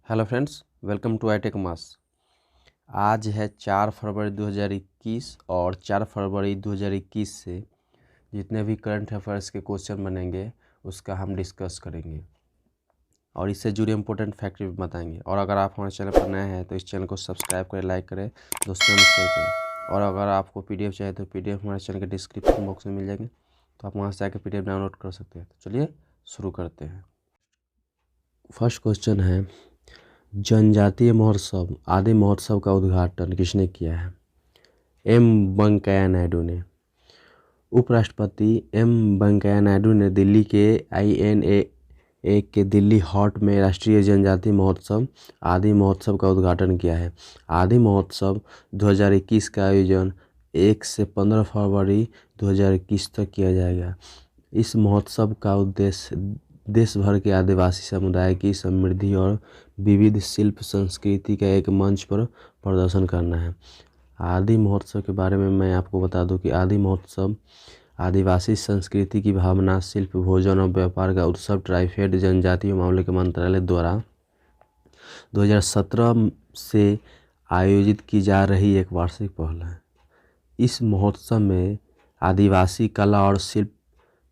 Hello friends, welcome to iTech Mass. आज है 4 फरवरी 2021 और 4 फरवरी 2021 से जितने भी करंट अफेयर्स के क्वेश्चन बनेंगे उसका हम डिस्कस करेंगे और इससे जुड़े इम्पोर्टेंट फैक्ट भी बताएंगे। और अगर आप हमारे चैनल पर नए हैं तो इस चैनल को सब्सक्राइब करें, लाइक करें, दोस्तों में शेयर करें। और अगर आपको पीडीएफ चाहिए तो पीडीएफ हमारे चैनल के डिस्क्रिप्शन बॉक्स में मिल जाएंगे, तो आप वहाँ से आकर पीडीएफ डाउनलोड कर सकते हैं। तो चलिए शुरू करते हैं। फर्स्ट क्वेश्चन है, जनजातीय महोत्सव आदि महोत्सव का उद्घाटन किसने किया है? एम वेंकैया नायडू ने। उपराष्ट्रपति एम वेंकैया नायडू ने दिल्ली के INA के दिल्ली हॉट में राष्ट्रीय जनजातीय महोत्सव आदि महोत्सव का उद्घाटन किया है। आदि महोत्सव 2021 का आयोजन 1 से 15 फरवरी 2021 तक किया जाएगा। इस महोत्सव का उद्देश्य देश भर के आदिवासी समुदाय की समृद्धि और विविध शिल्प संस्कृति का एक मंच पर प्रदर्शन करना है। आदि महोत्सव के बारे में मैं आपको बता दूं कि आदि महोत्सव आदिवासी संस्कृति की भावना, शिल्प, भोजन और व्यापार का उत्सव ट्राइफेड जनजातीय मामले के मंत्रालय द्वारा 2017 से आयोजित की जा रही एक वार्षिक पहल है। इस महोत्सव में आदिवासी कला और शिल्प,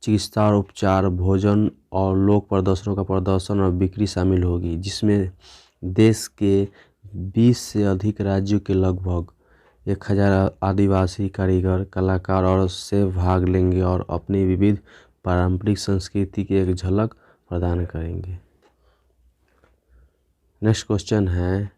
चिकित्सा और उपचार, भोजन और लोक प्रदर्शनों का प्रदर्शन और बिक्री शामिल होगी, जिसमें देश के 20 से अधिक राज्यों के लगभग 1000 आदिवासी कारीगर, कलाकार और सेव भाग लेंगे और अपनी विविध पारंपरिक संस्कृति की एक झलक प्रदान करेंगे। नेक्स्ट क्वेश्चन है,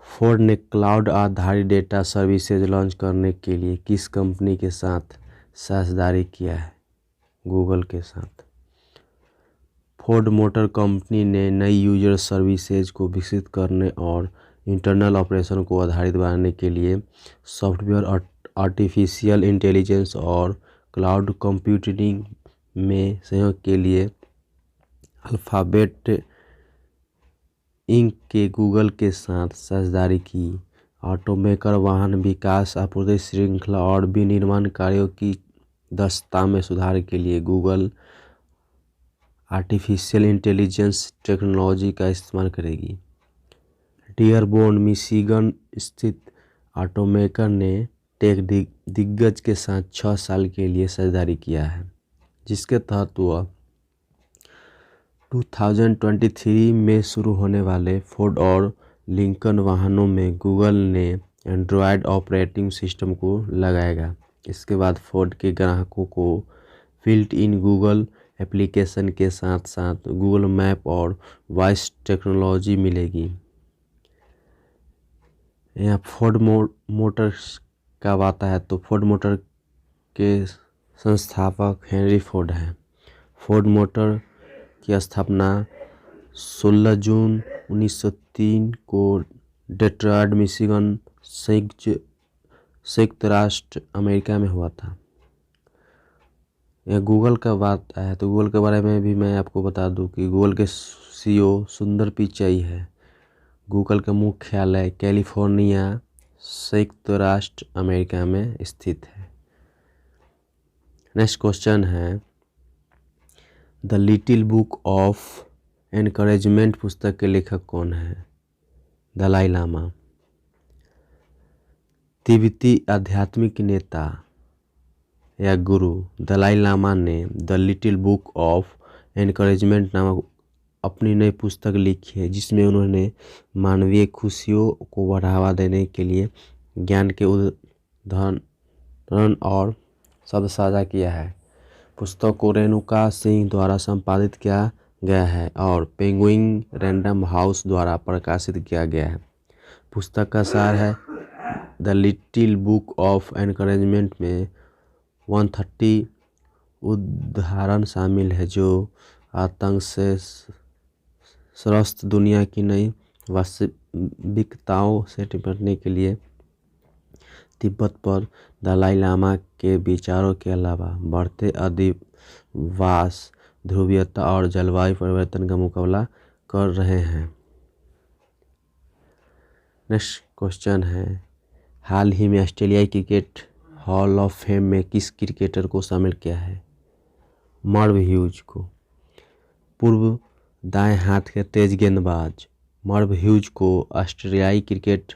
फोर्ड ने क्लाउड आधारित डेटा सर्विसेज लॉन्च करने के लिए किस कंपनी के साथ साझेदारी किया है? गूगल के साथ। फोर्ड मोटर कंपनी ने नई यूजर सर्विसेज को विकसित करने और इंटरनल ऑपरेशन को आधारित बनाने के लिए सॉफ्टवेयर, आर्टिफिशियल इंटेलिजेंस और क्लाउड कंप्यूटिंग में सहयोग के लिए अल्फाबेट इंक के गूगल के साथ साझेदारी की। ऑटोमेकर वाहन विकास, आपूर्ति श्रृंखला और विनिर्माण कार्यों की दक्षता में सुधार के लिए गूगल आर्टिफिशियल इंटेलिजेंस टेक्नोलॉजी का इस्तेमाल करेगी। डियरबोर्न, मिशिगन स्थित ऑटोमेकर ने टेक दिग्गज के साथ 6 साल के लिए साझेदारी किया है, जिसके तहत वह 2023 में शुरू होने वाले फोर्ड और लिंकन वाहनों में गूगल ने एंड्रॉयड ऑपरेटिंग सिस्टम को लगाएगा। इसके बाद फोर्ड के ग्राहकों को बिल्ट इन गूगल एप्लीकेशन के साथ साथ गूगल मैप और वॉइस टेक्नोलॉजी मिलेगी। यहाँ फोर्ड मोटर्स का आता है तो फोर्ड मोटर के संस्थापक हेनरी फोर्ड हैं। फोर्ड मोटर की स्थापना 16 जून 1903 को डेट्रॉयट, मिशिगन, संयुक्त राष्ट्र अमेरिका में हुआ था। यह गूगल का बात है तो गूगल के बारे में भी मैं आपको बता दूं कि गूगल के CEO सुंदर पिचाई है। गूगल का मुख्यालय कैलिफोर्निया, संयुक्त राष्ट्र अमेरिका में स्थित है। नेक्स्ट क्वेश्चन है, the little book of encouragement पुस्तक के लेखक कौन है? दलाई लामा। तिब्बती आध्यात्मिक नेता या गुरु दलाई लामा ने the little book of encouragement नामक अपनी नई पुस्तक लिखी है, जिसमें उन्होंने मानवीय खुशियों को बढ़ावा देने के लिए ज्ञान के उदाहरण और शब्द साझा किया है। पुस्तक को रेणुका सिंह द्वारा संपादित किया गया है और पेंगुइन रैंडम हाउस द्वारा प्रकाशित किया गया है। पुस्तक का सार है, the little book of encouragement में 130 उदाहरण शामिल है जो आतंक से त्रस्त दुनिया की नई वास्तविकताओं से निपटने के लिए तिब्बत पर दलाई लामा के विचारों के अलावा बढ़ते अधिवास, ध्रुवीयता और जलवायु परिवर्तन का मुकाबला कर रहे हैं। नेक्स्ट क्वेश्चन है, हाल ही में ऑस्ट्रेलियाई क्रिकेट हॉल ऑफ फेम में किस क्रिकेटर को शामिल किया है? मर्व ह्यूज को। पूर्व दाएं हाथ के तेज गेंदबाज मर्व ह्यूज को ऑस्ट्रेलियाई क्रिकेट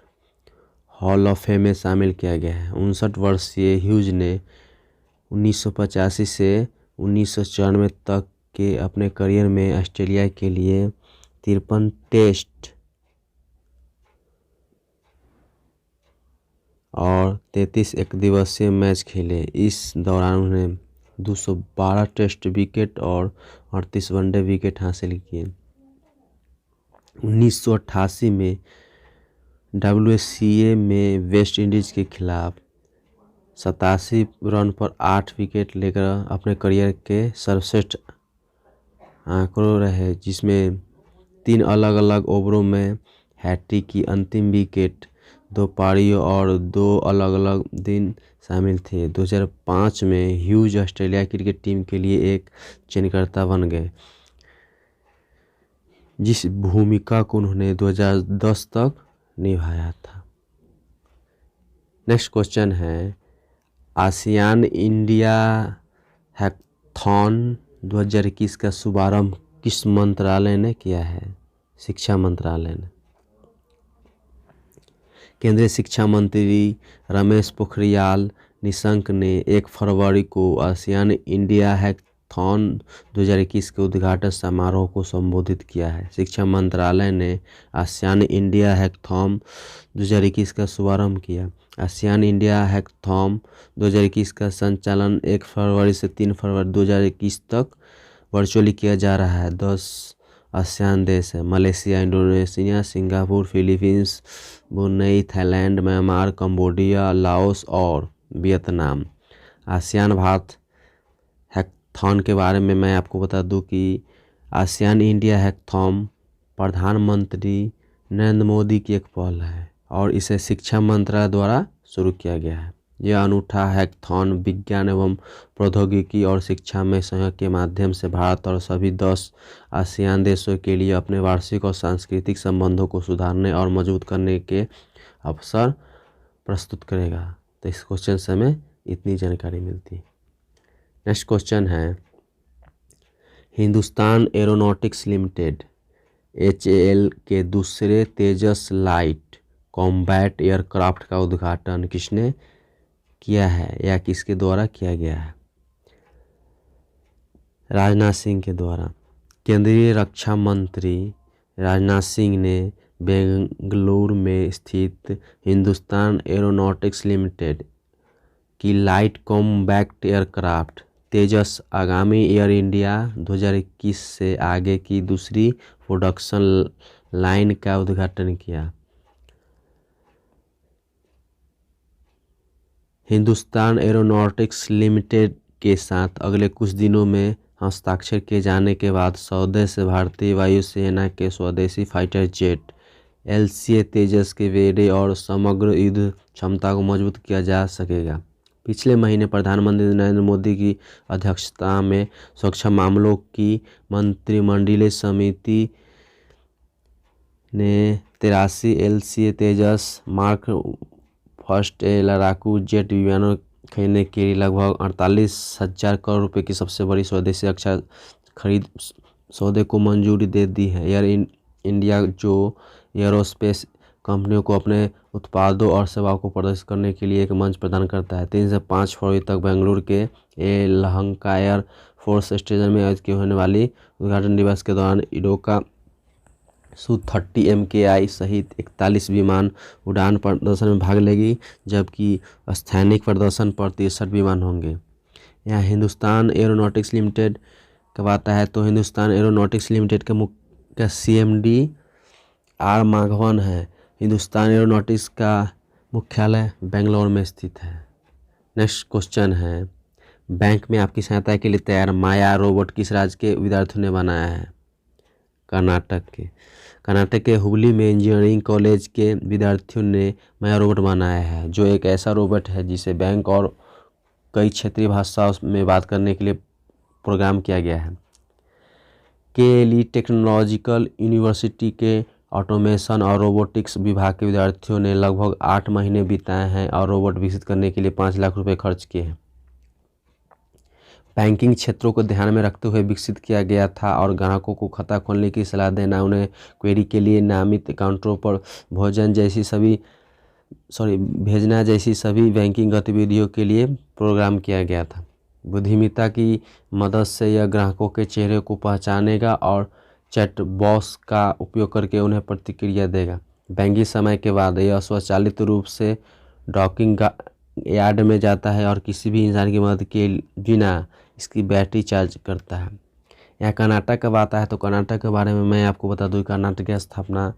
हॉल ऑफ फेम में शामिल किया गया है। 59 वर्षीय ह्यूज ने 1985 से 1994 तक के अपने करियर में ऑस्ट्रेलिया के लिए 53 टेस्ट और 33 एकदिवसीय मैच खेले। इस दौरान उन्होंने 212 टेस्ट विकेट और 38 वनडे विकेट हासिल किए। 1988 में WCA में वेस्ट इंडीज़ के खिलाफ 87 रन पर 8 विकेट लेकर अपने करियर के सर्वश्रेष्ठ आंकड़ों रहे, जिसमें 3 अलग अलग ओवरों में हैट्रिक की अंतिम विकेट, 2 पारियों और 2 अलग अलग दिन शामिल थे। 2005 में ह्यूज ऑस्ट्रेलिया क्रिकेट टीम के लिए एक चयनकर्ता बन गए, जिस भूमिका को उन्होंने 2010 तक निभाया था। नेक्स्ट क्वेश्चन है, आसियान इंडिया हैकाथॉन 2021 का शुभारंभ किस मंत्रालय ने किया है? शिक्षा मंत्रालय ने। केंद्रीय शिक्षा मंत्री रमेश पोखरियाल निशंक ने 1 फरवरी को आसियान इंडिया हैकाथॉन 2021 के उद्घाटन समारोह को संबोधित किया है। शिक्षा मंत्रालय ने आसियान इंडिया हैकाथॉन 2021 का शुभारंभ किया। आसियान इंडिया हैकाथॉन 2021 का संचालन 1 फरवरी से 3 फरवरी 2021 तक वर्चुअली किया जा रहा है। 10 आसियान देश है: Malaysia, Indonesia, Singapore, Philippines, Brunei, Thailand, Myanmar, Cambodia, Laos और वियतनाम। आसियान भारत हैकाथॉन के बारे में मैं आपको बता दूं कि आसियान इंडिया हैकाथॉन प्रधानमंत्री नरेंद्र मोदी की एक पहल है और इसे शिक्षा मंत्रालय द्वारा शुरू किया गया है। यह अनूठा हैकाथॉन विज्ञान एवं प्रौद्योगिकी और शिक्षा में सहयोग के माध्यम से भारत और सभी 10 आसियान देशों के लिए अपने वार्षिक और सांस्कृतिक संबंधों को सुधारने और मजबूत करने के अवसर प्रस्तुत करेगा। तो इस क्वेश्चन से हमें इतनी जानकारी मिलती है। नेक्स्ट क्वेश्चन है, हिंदुस्तान एरोनॉटिक्स लिमिटेड HAL के दूसरे तेजस लाइट कॉम्बैट एयरक्राफ्ट का उद्घाटन किसने किया है या किसके द्वारा किया गया है? राजनाथ सिंह के द्वारा। केंद्रीय रक्षा मंत्री राजनाथ सिंह ने बेंगलुरु में स्थित हिंदुस्तान एरोनॉटिक्स लिमिटेड की लाइट कॉम्बैट एयरक्राफ्ट तेजस आगामी एयर इंडिया 2021 से आगे की दूसरी प्रोडक्शन लाइन का उद्घाटन किया। हिंदुस्तान एरोनॉटिक्स लिमिटेड के साथ अगले कुछ दिनों में हस्ताक्षर किए जाने के बाद सौदे से भारतीय वायुसेना के स्वदेशी फाइटर जेट LCA तेजस के बेड़े और समग्र युद्ध क्षमता को मजबूत किया जा सकेगा। पिछले महीने प्रधानमंत्री नरेंद्र मोदी की अध्यक्षता में सुरक्षा मामलों की मंत्रिमंडलीय समिति ने 83 LCA तेजस मार्क फर्स्ट लड़ाकू जेट विमानों खरीदने के लिए लगभग 48,000 करोड़ रुपए की सबसे बड़ी स्वदेशी रक्षा खरीद सौदे को मंजूरी दे दी है। एयर इंडिया जो एयरोस्पेस कंपनियों को अपने उत्पादों और सेवाओं को प्रदर्शित करने के लिए एक मंच प्रदान करता है। 3 से 5 फरवरी तक बेंगलुरु के यलहंका एयर फोर्स स्टेशन में आयोजित होने वाली उद्घाटन दिवस के दौरान इडोका Su-30 MKI सहित 41 विमान उड़ान प्रदर्शन में भाग लेगी, जबकि स्थैनिक प्रदर्शन पर 63 विमान होंगे। यहाँ हिंदुस्तान एरोनॉटिक्स लिमिटेड कब आता है, तो हिंदुस्तान एरोनॉटिक्स लिमिटेड का मुख्य CMD R माघवन है। हिंदुस्तान एरोनॉटिक्स का मुख्यालय बेंगलोर में स्थित है। नेक्स्ट क्वेश्चन है, बैंक में आपकी सहायता के लिए तैयार माया रोबोट किस राज्य के विद्यार्थियों ने बनाया है? कर्नाटक के हुबली में इंजीनियरिंग कॉलेज के विद्यार्थियों ने माया रोबोट बनाया है, जो एक ऐसा रोबोट है जिसे बैंक और कई क्षेत्रीय भाषाओं में बात करने के लिए प्रोग्राम किया गया है। KLE टेक्नोलॉजिकल यूनिवर्सिटी के ऑटोमेशन और रोबोटिक्स विभाग के विद्यार्थियों ने लगभग 8 महीने बिताए हैं और रोबोट विकसित करने के लिए 5 लाख रुपए खर्च किए हैं। बैंकिंग क्षेत्रों को ध्यान में रखते हुए विकसित किया गया था और ग्राहकों को खाता खोलने की सलाह देना, उन्हें क्वेरी के लिए नामित अकाउंटों पर भेजना जैसी सभी बैंकिंग गतिविधियों के लिए प्रोग्राम किया गया था। बुद्धिमत्ता की मदद से यह ग्राहकों के चेहरे को पहचानेगा और चैटबॉक्स का उपयोग करके उन्हें प्रतिक्रिया देगा। बैंकिंग समय के बाद यह स्वचालित रूप से डॉकिंग यार्ड में जाता है और किसी भी इंसान की मदद के बिना इसकी बैटरी चार्ज करता है। यहाँ कर्नाटक कब आता है, तो कर्नाटक के बारे में मैं आपको बता दूँ, कर्नाटक की स्थापना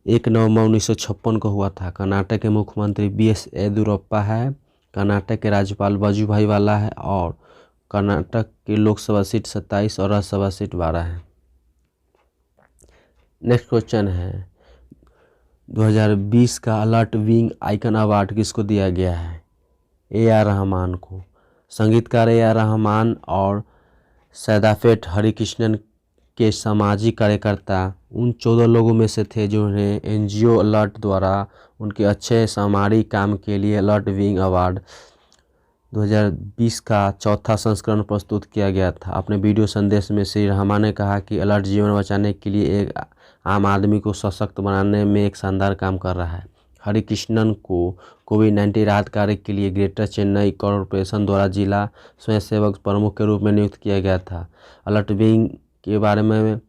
1 नवंबर 1956 को हुआ था। कर्नाटक के मुख्यमंत्री BS येदियुरप्पा है। कर्नाटक के राज्यपाल वजुभाई वाला है और कर्नाटक की लोकसभा सीट 27 और राज्यसभा सीट 12 है। नेक्स्ट क्वेश्चन है 2020 का अलर्ट विंग आइकन अवार्ड किसको दिया गया है? AR रहमान को। संगीतकार AR रहमान और सैदाफेट हरिकृष्णन के सामाजिक कार्यकर्ता उन 14 लोगों में से थे जिन्हें NGO अलर्ट द्वारा उनके अच्छे सामरिक काम के लिए अलर्ट विंग अवार्ड 2020 का चौथा संस्करण प्रस्तुत किया गया था। अपने वीडियो संदेश में श्री रहमान ने कहा कि अलर्ट जीवन बचाने के लिए एक आम आदमी को सशक्त बनाने में एक शानदार काम कर रहा है। हरिकृष्णन को कोविड-19 राहत कार्य के लिए ग्रेटर चेन्नई कॉरपोरेशन द्वारा जिला स्वयंसेवक प्रमुख के रूप में नियुक्त किया गया था। अलर्ट विंग के बारे में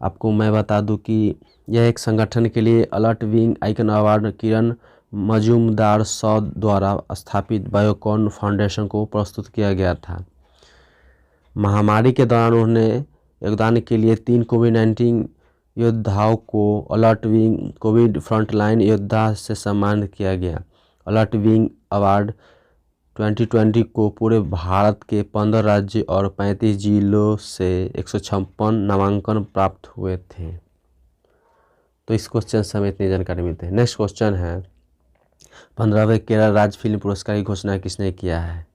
आपको मैं बता दूं कि यह एक संगठन के लिए अलर्ट विंग आइकन अवार्ड किरण मजूमदार द्वारा स्थापित बायोकॉन फाउंडेशन को प्रस्तुत किया गया था। महामारी के दौरान उन्होंने योगदान के लिए 3 कोविड-19 योद्धाओं को अलर्ट विंग कोविड फ्रंटलाइन योद्धा से सम्मानित किया गया। अलर्ट विंग अवार्ड 2020 को पूरे भारत के 15 राज्य और 35 जिलों से 156 नामांकन प्राप्त हुए थे। तो इस क्वेश्चन से हमें इतनी जानकारी मिलती है। नेक्स्ट क्वेश्चन है 15वें केरल राज्य फिल्म पुरस्कार की घोषणा किसने किया है?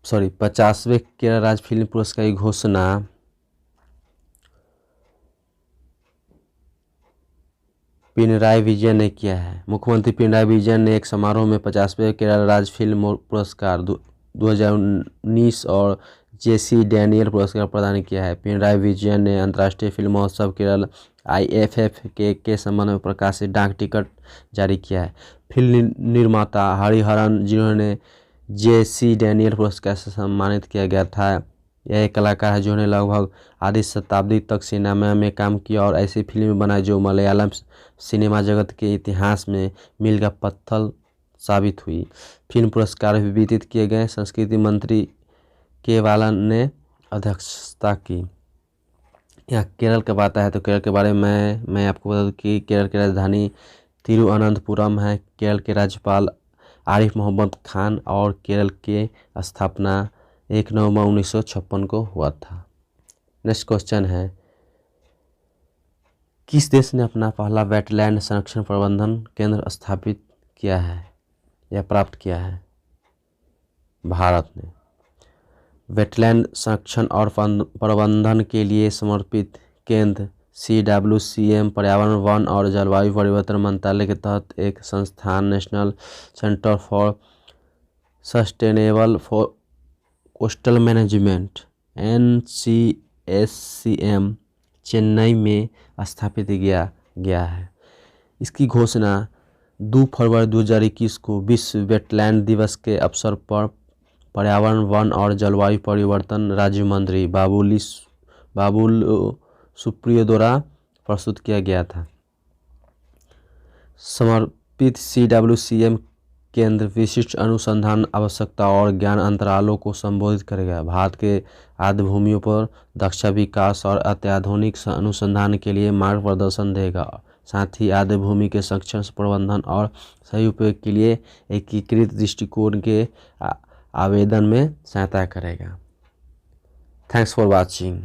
50वें केरल राज्य फिल्म पुरस्कार की घोषणा पिनराई विजयन ने किया है। मुख्यमंत्री पिनराई विजयन ने एक समारोह में 50वें केरल राज्य फिल्म पुरस्कार 2019 और JC डैनियल पुरस्कार प्रदान किया है। पिनराई विजयन ने अंतर्राष्ट्रीय फिल्म महोत्सव केरल IFF के संबंध में प्रकाशित डाक टिकट जारी किया है। फिल्म निर्माता हरिहरन जिन्होंने JC डैनियल पुरस्कार से सम्मानित किया गया था, यह एक कलाकार है जिन्होंने लगभग आधी शताब्दी तक सिनेमा में काम किया और ऐसी फिल्में बनाई जो मलयालम सिनेमा जगत के इतिहास में मील का पत्थर साबित हुई। फिल्म पुरस्कार वितरित किए गए। संस्कृति मंत्री केवालन ने अध्यक्षता की। यहाँ केरल कब आता है, तो केरल के बारे में मैं आपको बता दूं कि केरल की राजधानी तिरुवनंतपुरम है। केरल के राज्यपाल आरिफ मोहम्मद खान और केरल के स्थापना 1 नवंबर 1956 को हुआ था। नेक्स्ट क्वेश्चन है किस देश ने अपना पहला वेटलैंड संरक्षण प्रबंधन केंद्र स्थापित किया है या प्राप्त किया है? भारत ने। वेटलैंड संरक्षण और प्रबंधन के लिए समर्पित केंद्र CWCM पर्यावरण, वन और जलवायु परिवर्तन मंत्रालय के तहत एक संस्थान national centre for sustainable coastal management NCSCM Chennai में स्थापित किया गया है। इसकी घोषणा 2 फरवरी 2021 को विश्व वेटलैंड दिवस के अवसर पर पर्यावरण, वन और जलवायु परिवर्तन राज्य मंत्री बाबुल सुप्रियो द्वारा प्रस्तुत किया गया था। समर्पित CWCM केंद्र विशिष्ट अनुसंधान आवश्यकता और ज्ञान अंतरालों को संबोधित करेगा। भारत के आर्द्र भूमियों पर दक्ष विकास और अत्याधुनिक अनुसंधान के लिए मार्गदर्शन देगा। साथ ही आर्द्र भूमि के संरक्षण, प्रबंधन और सही उपयोग के लिए एकीकृत दृष्टिकोण के आवेदन में सहायता करेगा। Thanks for watching.